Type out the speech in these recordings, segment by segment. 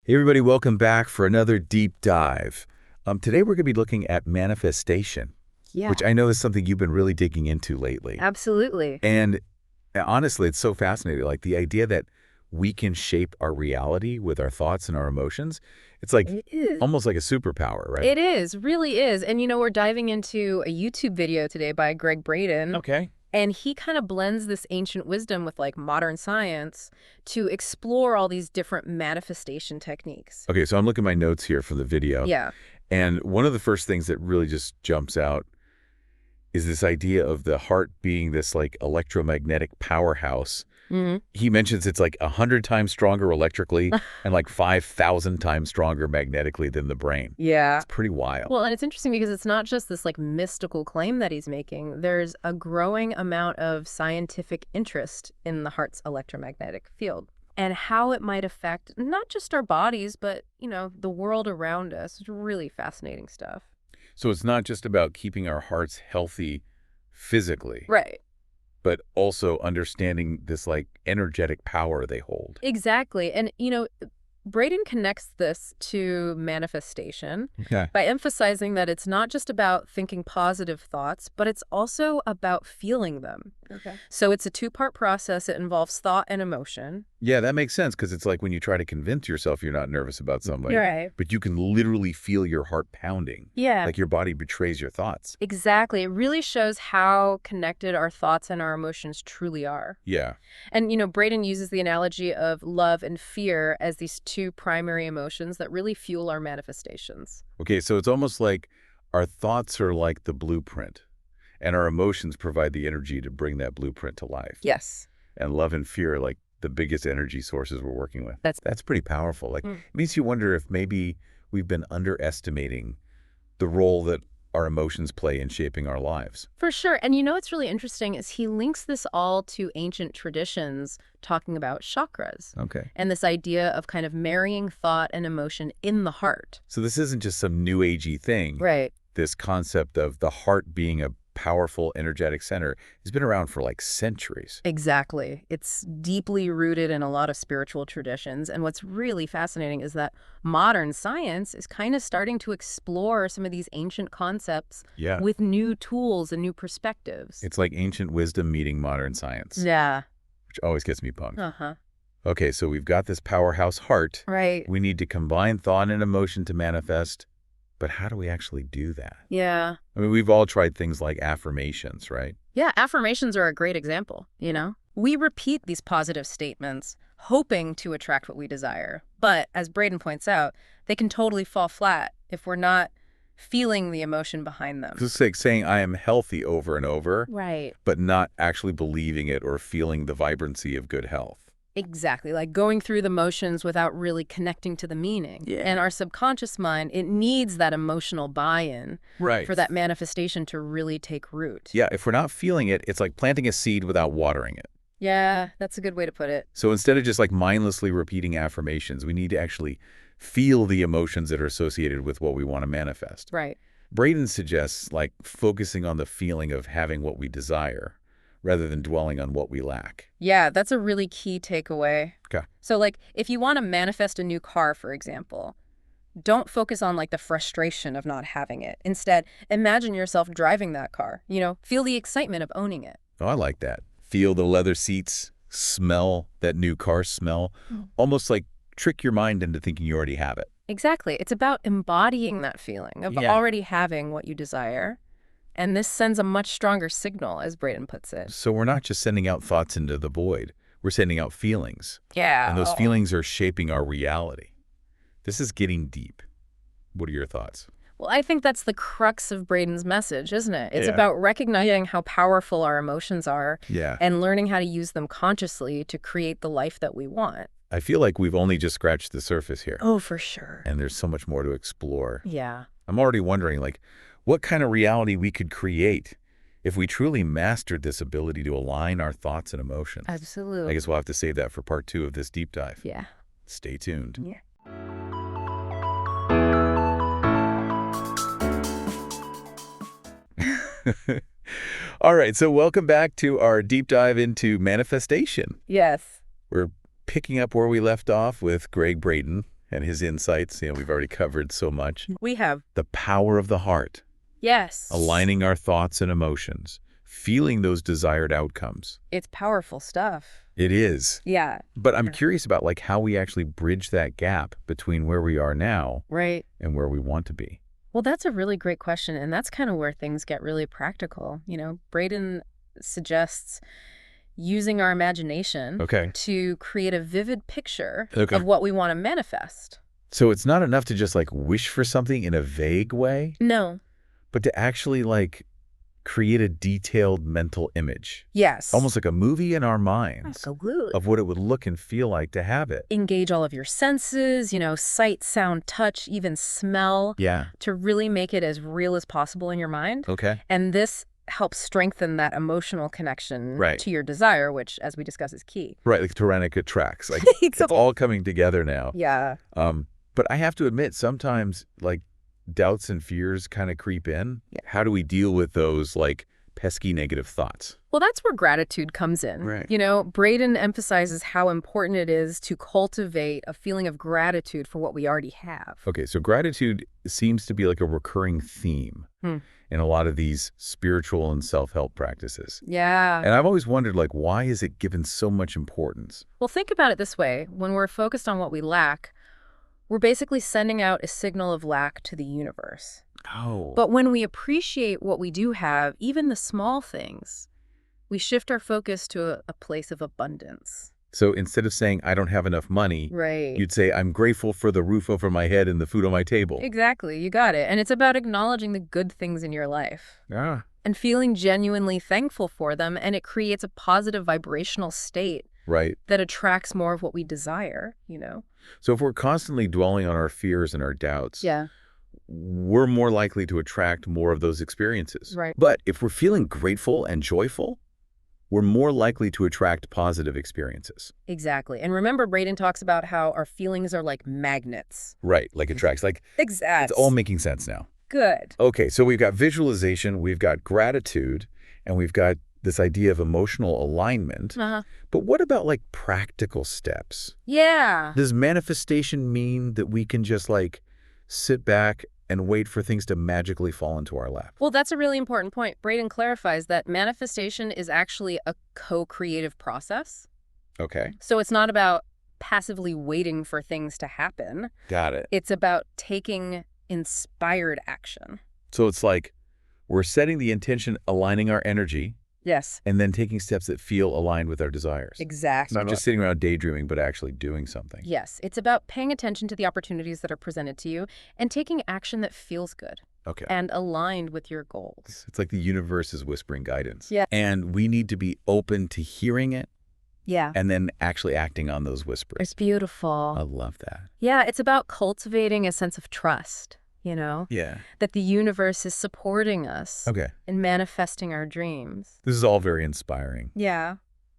Hey everybody, welcome back for another deep dive. Today we're going to be looking at manifestation, Yeah, which I know is something you've been really digging into lately. absolutely. And honestly, it's so fascinating. Like the idea that we can shape our reality with our thoughts and our emotions. It's like It is. almost like a superpower, right? It is, really is. And we're diving into a YouTube video today by Greg Braden, Okay. and he kind of blends this ancient wisdom with like modern science to explore all these different manifestation techniques. Okay, so I'm looking at my notes here from the video. Yeah. And one of the first things that really just jumps out is this idea of the heart being this like electromagnetic powerhouse. Hmm. He mentions it's like 100 times stronger electrically and like 5,000 times stronger magnetically than the brain. Yeah. It's pretty wild. Well, and it's interesting because it's not just this like mystical claim that he's making. There's a growing amount of scientific interest in the heart's electromagnetic field and how it might affect not just our bodies, but, the world around us. It's really fascinating stuff. So it's not just about keeping our hearts healthy physically, Right. but also understanding this like energetic power they hold. Exactly. And, Braden connects this to manifestation Okay. by emphasizing that it's not just about thinking positive thoughts, but it's also about feeling them. Okay. So it's a two-part process. It involves thought and emotion. Yeah, that makes sense because it's like when you try to convince yourself you're not nervous about something, Right. but you can literally feel your heart pounding, Yeah. like your body betrays your thoughts. Exactly. It really shows how connected our thoughts and our emotions truly are. Yeah. And, Braden uses the analogy of love and fear as these two primary emotions that really fuel our manifestations. Okay, so it's almost like our thoughts are like the blueprint, and our emotions provide the energy to bring that blueprint to life. Yes. And love and fear are like the biggest energy sources we're working with. That's That's pretty powerful. Like, Mm. it makes you wonder if maybe we've been underestimating the role that our emotions play in shaping our lives. For sure. And what's really interesting is he links this all to ancient traditions talking about chakras Okay. and this idea of kind of marrying thought and emotion in the heart. So this isn't just some new agey thing. Right. This concept of the heart being a powerful, energetic center has been around for like centuries. Exactly. It's deeply rooted in a lot of spiritual traditions. And what's really fascinating is that modern science is kind of starting to explore some of these ancient concepts Yeah. with new tools and new perspectives. It's like ancient wisdom meeting modern science, Yeah. which always gets me pumped. Uh-huh. Okay, so we've got this powerhouse heart. Right. We need to combine thought and emotion to manifest. But how do we actually do that? Yeah. I mean, we've all tried things like affirmations, right? Yeah, affirmations are a great example. We repeat these positive statements, hoping to attract what we desire. But as Braden points out, they can totally fall flat if we're not feeling the emotion behind them. It's like saying I am healthy over and over, Right. but not actually believing it or feeling the vibrancy of good health. Exactly. Like going through the motions without really connecting to the meaning. Yeah. And our subconscious mind, it needs that emotional buy-in Right. for that manifestation to really take root. Yeah, if we're not feeling it, it's like planting a seed without watering it. Yeah, that's a good way to put it. So instead of just like mindlessly repeating affirmations, we need to actually feel the emotions that are associated with what we want to manifest. Right. Braden suggests like focusing on the feeling of having what we desire rather than dwelling on what we lack. Yeah, that's a really key takeaway. Okay. So, like, if you want to manifest a new car, for example, don't focus on, like, the frustration of not having it. Instead, imagine yourself driving that car. Feel the excitement of owning it. Oh, I like that. Feel the leather seats, smell that new car smell, almost like trick your mind into thinking you already have it. Exactly. It's about embodying that feeling of Yeah. already having what you desire. And this sends a much stronger signal, as Braden puts it. So we're not just sending out thoughts into the void. We're sending out feelings. Yeah. And those feelings are shaping our reality. This is getting deep. What are your thoughts? Well, I think that's the crux of Braden's message, isn't it? It's Yeah. about recognizing how powerful our emotions are Yeah. and learning how to use them consciously to create the life that we want. I feel like we've only just scratched the surface here. Oh, for sure. And there's so much more to explore. Yeah. I'm already wondering, like, what kind of reality we could create if we truly mastered this ability to align our thoughts and emotions. Absolutely. I guess we'll have to save that for part 2 of this deep dive. Yeah. Stay tuned. Yeah. All right, so welcome back to our deep dive into manifestation. Yes. We're picking up where we left off with Greg Braden and his insights, we've already covered so much. We have. The power of the heart, Yes. aligning our thoughts and emotions, feeling those desired outcomes. It's powerful stuff. It is. Yeah. But I'm curious about how we actually bridge that gap between where we are now Right. and where we want to be. Well, that's a really great question, and that's kind of where things get really practical. Braden suggests using our imagination Okay. to create a vivid picture Okay. of what we want to manifest. So it's not enough to just wish for something in a vague way, No. but to actually create a detailed mental image. Yes. Almost like a movie in our minds Absolutely. of what it would look and feel like to have it. Engage all of your senses, sight, sound, touch, even smell, Yeah. to really make it as real as possible in your mind. Okay. And this helps strengthen that emotional connection Right. to your desire, which, as we discussed, is key. Right, like Tyrannica tracks. It's all coming together now. Yeah. But I have to admit, sometimes doubts and fears kind of creep in. Yeah. How do we deal with those pesky negative thoughts? Well, that's where gratitude comes in. Right. Braden emphasizes how important it is to cultivate a feeling of gratitude for what we already have. Okay, so gratitude seems to be a recurring theme in a lot of these spiritual and self-help practices. Yeah. And I've always wondered, why is it given so much importance? Well, think about it this way. When we're focused on what we lack, we're basically sending out a signal of lack to the universe. Oh. But when we appreciate what we do have, even the small things, we shift our focus to a place of abundance. So instead of saying, I don't have enough money, Right. you'd say, I'm grateful for the roof over my head and the food on my table. Exactly. You got it. And it's about acknowledging the good things in your life Ah. and feeling genuinely thankful for them. And it creates a positive vibrational state Right. that attracts more of what we desire, So if we're constantly dwelling on our fears and our doubts, Yeah. we're more likely to attract more of those experiences. Right. But if we're feeling grateful and joyful, we're more likely to attract positive experiences. Exactly. And remember, Braden talks about how our feelings are like magnets. Right, attracts. Exactly. It's all making sense now. Good. Okay, so we've got visualization, we've got gratitude, and we've got this idea of emotional alignment. Uh-huh. But what about practical steps? Yeah. Does manifestation mean that we can just sit back and wait for things to magically fall into our lap? Well, that's a really important point. Braden clarifies that manifestation is actually a co-creative process. Okay. So it's not about passively waiting for things to happen. Got it. It's about taking inspired action. So it's we're setting the intention, aligning our energy, Yes. and then taking steps that feel aligned with our desires. Exactly. Not just sitting around daydreaming, but actually doing something. Yes. It's about paying attention to the opportunities that are presented to you and taking action that feels good Okay. and aligned with your goals. It's like the universe is whispering guidance. Yeah. And we need to be open to hearing it Yeah. and then actually acting on those whispers. It's beautiful. I love that. Yeah, it's about cultivating a sense of trust, Yeah. that the universe is supporting us Okay. in manifesting our dreams. This is all very inspiring. Yeah.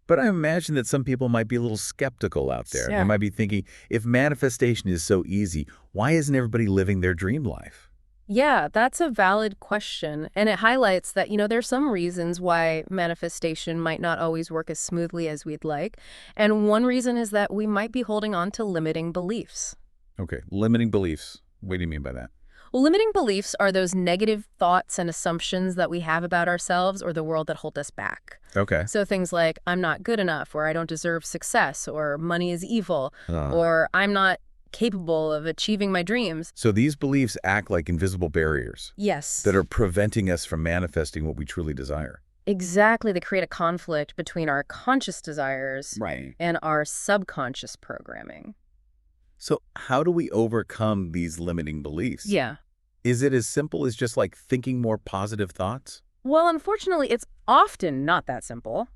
But I imagine that some people might be a little skeptical out there. Yeah. They might be thinking, if manifestation is so easy, why isn't everybody living their dream life? Yeah, that's a valid question. And it highlights that, there's some reasons why manifestation might not always work as smoothly as we'd like. And one reason is that we might be holding on to limiting beliefs. Okay. Limiting beliefs. What do you mean by that? Well, limiting beliefs are those negative thoughts and assumptions that we have about ourselves or the world that hold us back. Okay. So things like, I'm not good enough, or I don't deserve success, or money is evil, or I'm not capable of achieving my dreams. So these beliefs act like invisible barriers Yes. that are preventing us from manifesting what we truly desire. Exactly. They create a conflict between our conscious desires Right. and our subconscious programming. So how do we overcome these limiting beliefs? Yeah. Is it as simple as just thinking more positive thoughts? Well, unfortunately, it's often not that simple.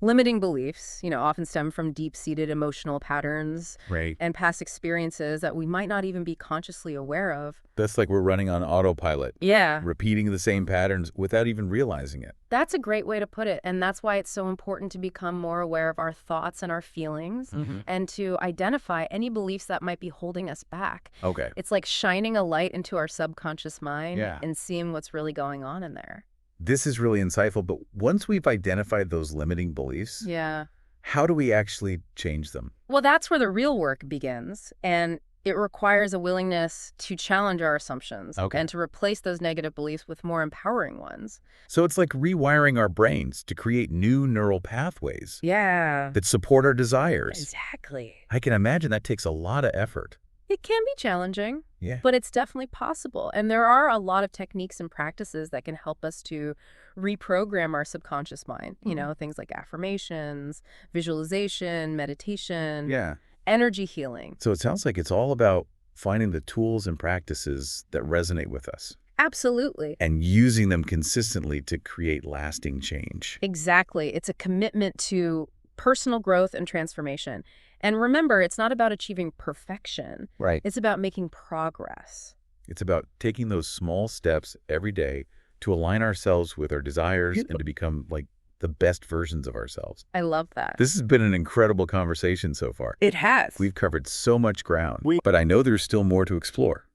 Limiting beliefs, often stem from deep-seated emotional patterns Right. and past experiences that we might not even be consciously aware of. That's we're running on autopilot, Yeah. repeating the same patterns without even realizing it. That's a great way to put it. And that's why it's so important to become more aware of our thoughts and our feelings and to identify any beliefs that might be holding us back. Okay. It's like shining a light into our subconscious mind Yeah. and seeing what's really going on in there. This is really insightful, but once we've identified those limiting beliefs, Yeah. how do we actually change them? Well, that's where the real work begins. And It requires a willingness to challenge our assumptions Okay. and to replace those negative beliefs with more empowering ones. So it's like rewiring our brains to create new neural pathways Yeah, that support our desires. exactly. I can imagine that takes a lot of effort. It can be challenging, Yeah. but it's definitely possible. And there are a lot of techniques and practices that can help us to reprogram our subconscious mind. Things like affirmations, visualization, meditation, Yeah. energy healing. So it sounds like it's all about finding the tools and practices that resonate with us Absolutely. and using them consistently to create lasting change. Exactly. It's a commitment to personal growth and transformation. And remember, it's not about achieving perfection. Right. It's about making progress. It's about taking those small steps every day to align ourselves with our desires and to become like the best versions of ourselves. I love that. This has been an incredible conversation so far. It has. We've covered so much ground, but I know there's still more to explore.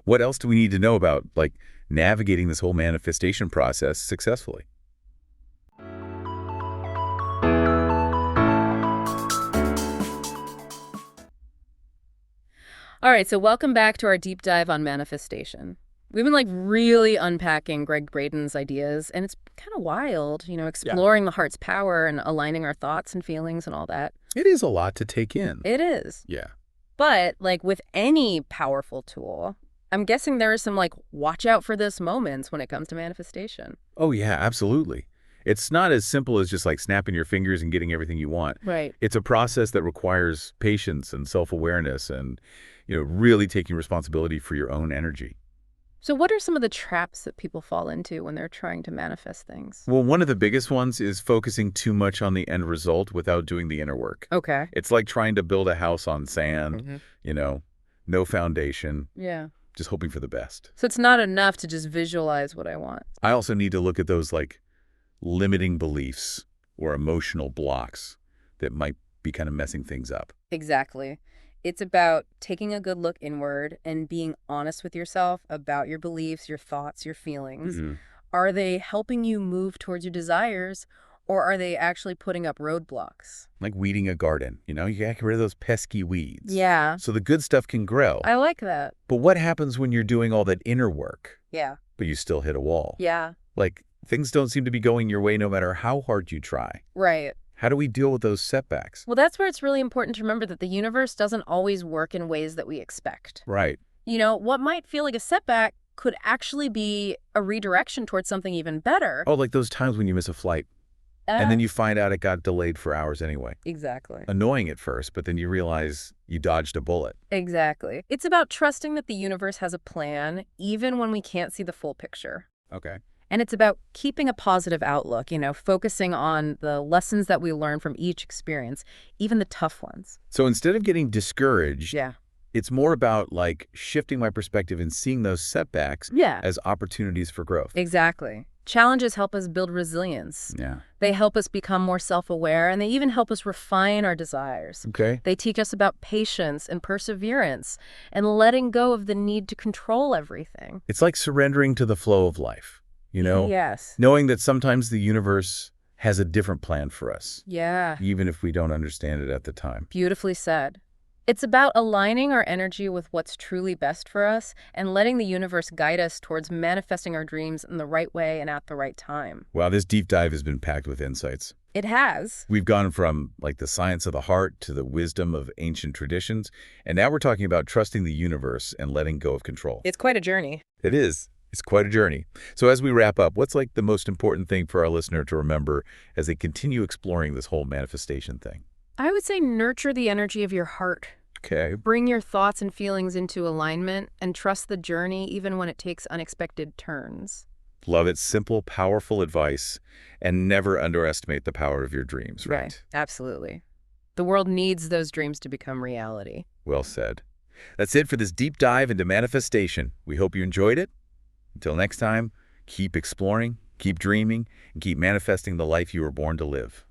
What else do we need to know about, like, navigating this whole manifestation process successfully? All right, so welcome back to our deep dive on manifestation. We've been really unpacking Greg Braden's ideas, and it's kind of wild, exploring the heart's power and aligning our thoughts and feelings and all that. It is a lot to take in. It is. Yeah. But with any powerful tool, I'm guessing there are some watch out for this moments when it comes to manifestation. Oh, yeah, absolutely. It's not as simple as just snapping your fingers and getting everything you want. Right. It's a process that requires patience and self-awareness and, really taking responsibility for your own energy. So what are some of the traps that people fall into when they're trying to manifest things? Well, one of the biggest ones is focusing too much on the end result without doing the inner work. Okay. It's like trying to build a house on sand, no foundation, Yeah. just hoping for the best. So it's not enough to just visualize what I want. I also need to look at those limiting beliefs or emotional blocks that might be kind of messing things up. Exactly. It's about taking a good look inward and being honest with yourself about your beliefs, your thoughts, your feelings. Mhm. Are they helping you move towards your desires, or are they actually putting up roadblocks? Like weeding a garden, you gotta get rid of those pesky weeds. Yeah, So the good stuff can grow. I like that. But what happens when you're doing all that inner work, Yeah. but you still hit a wall? Yeah. Things don't seem to be going your way no matter how hard you try. Right. How do we deal with those setbacks? Well, that's where it's really important to remember that the universe doesn't always work in ways that we expect. Right. What might feel like a setback could actually be a redirection towards something even better. Oh, like those times when you miss a flight and then you find out it got delayed for hours anyway. Exactly. Annoying at first, but then you realize you dodged a bullet. Exactly. It's about trusting that the universe has a plan, even when we can't see the full picture. Okay. And it's about keeping a positive outlook, focusing on the lessons that we learn from each experience, even the tough ones. So instead of getting discouraged, Yeah. it's more about shifting my perspective and seeing those setbacks Yeah. as opportunities for growth. Exactly. Challenges help us build resilience. Yeah. They help us become more self-aware, and they even help us refine our desires. Okay. They teach us about patience and perseverance and letting go of the need to control everything. It's like surrendering to the flow of life, Yes. knowing that sometimes the universe has a different plan for us, Yeah. even if we don't understand it at the time. Beautifully said. It's about aligning our energy with what's truly best for us and letting the universe guide us towards manifesting our dreams in the right way and at the right time. Wow, this deep dive has been packed with insights. It has. We've gone from the science of the heart to the wisdom of ancient traditions, and now we're talking about trusting the universe and letting go of control. It's quite a journey. It is. It's quite a journey. So as we wrap up, what's the most important thing for our listener to remember as they continue exploring this whole manifestation thing? I would say nurture the energy of your heart. Okay. Bring your thoughts and feelings into alignment and trust the journey even when it takes unexpected turns. Love it. Simple, powerful advice, and never underestimate the power of your dreams, right? Absolutely. The world needs those dreams to become reality. Well said. That's it for this deep dive into manifestation. We hope you enjoyed it. Until next time, keep exploring, keep dreaming, and keep manifesting the life you were born to live.